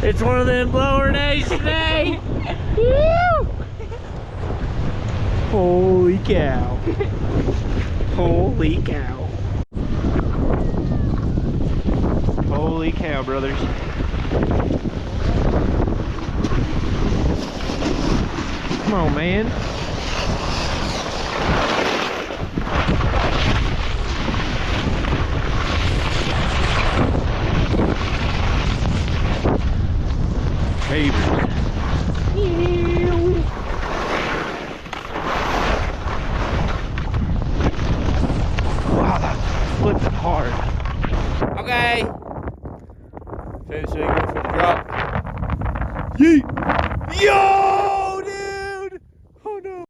It's one of them blower days today. Holy cow. Holy cow. Holy cow, brothers. Come on, man. Wow, that flipped hard. Okay. So you go for the drop. Yeet. Yo, dude. Oh no.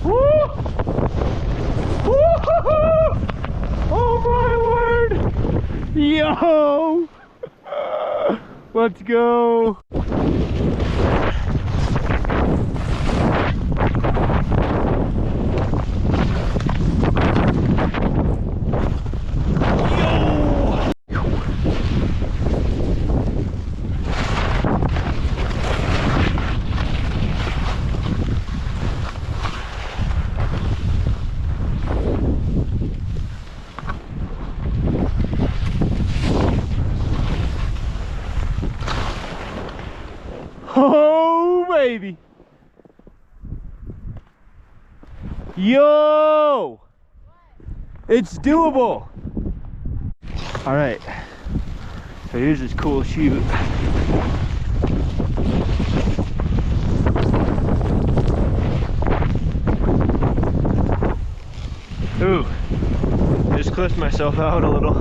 Woo! Woo-hoo-hoo! Oh my word! Yo! Let's go! Oh, baby. Yo! It's doable. All right. So here's this cool chute. Ooh. Just clipped myself out a little.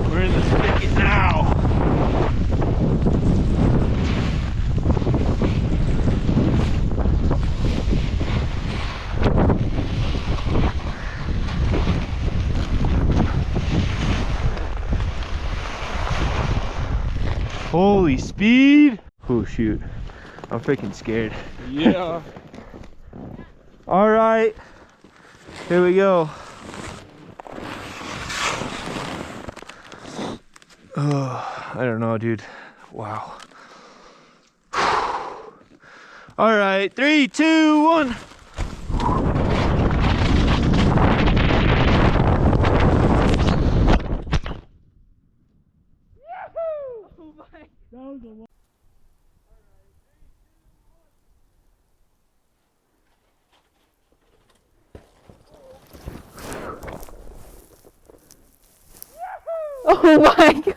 We're in the thicket now. Holy speed. Oh shoot. I'm freaking scared. Yeah. All right. Here we go. Oh, I don't know, dude. Wow. All right, 3, 2, 1. Oh my god.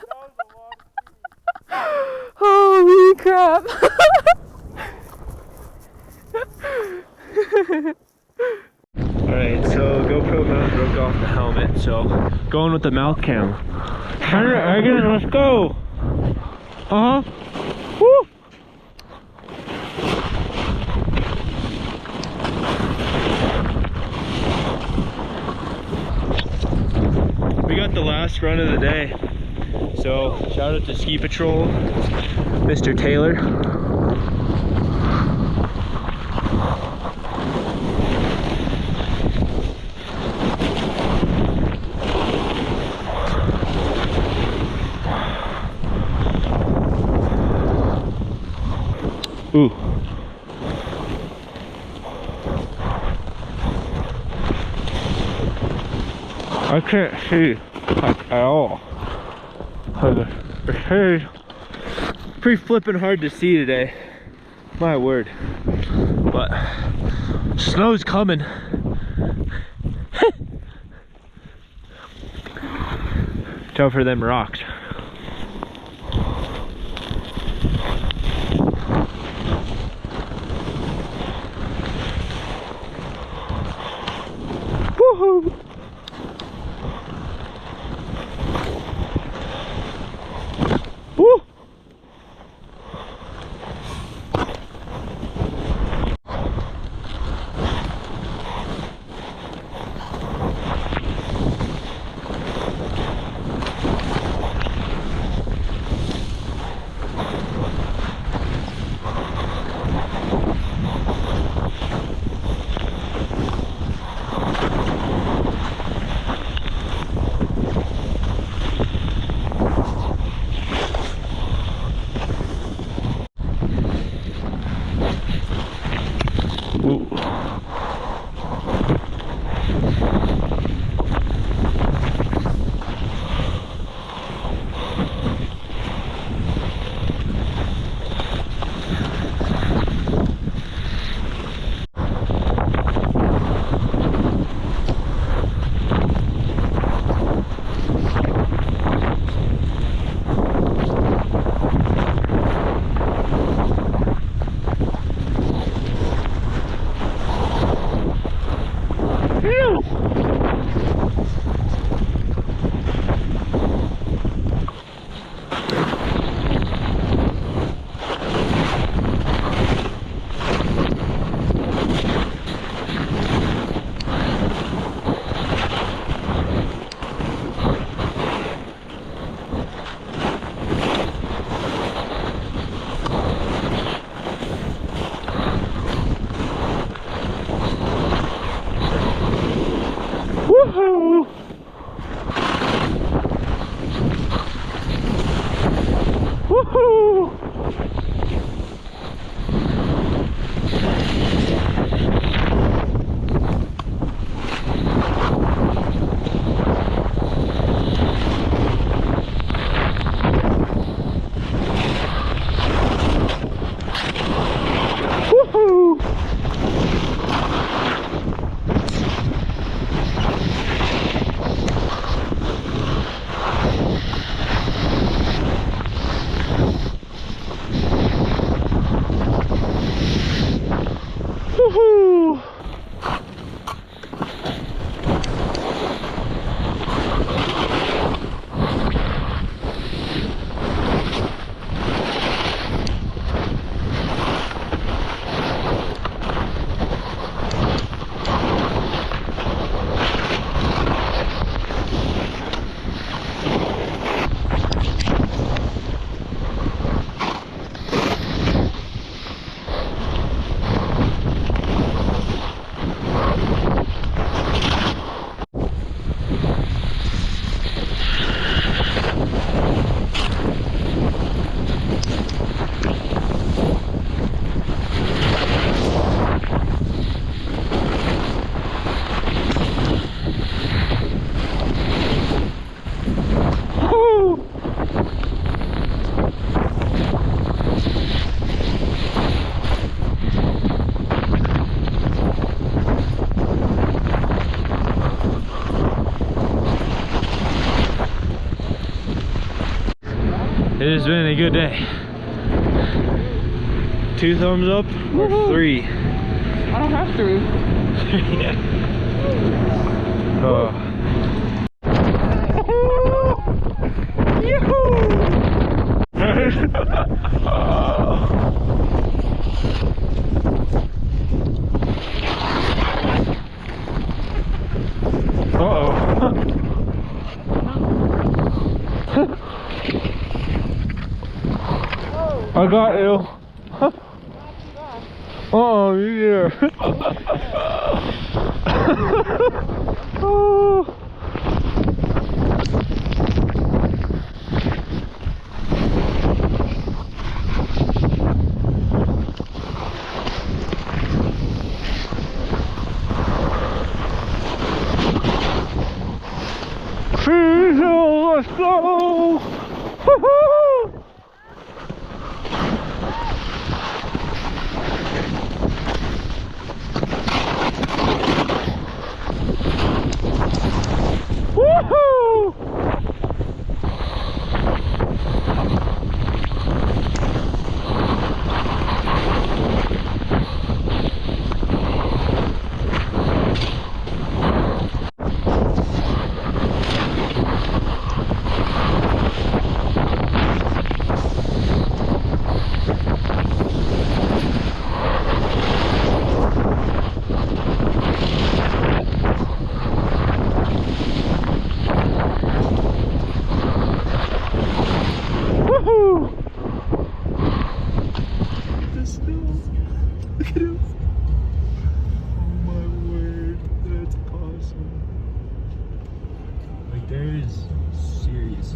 Holy crap. Alright, so GoPro mount broke off the helmet, so going with the mouth cam. Alright, let's go. Uh-huh. Woo! We got the last run of the day. So shout out to Ski Patrol, Mr. Taylor. Ooh. I can't see like at all. It's pretty flippin' hard to see today. My word. But snow's coming. Watch out for them rocks. Woohoo! Woo! Ooh. Woohoo! Woohoo! Woohoo! Woohoo! It has been a good day. 2 thumbs up or 3? I don't have to. Yeah. Oh. Uh-oh. I got you. Oh, yeah. Oh. Let's go! Woohoo! Woohoo! Look at him. Oh my word, that's awesome. Like there is serious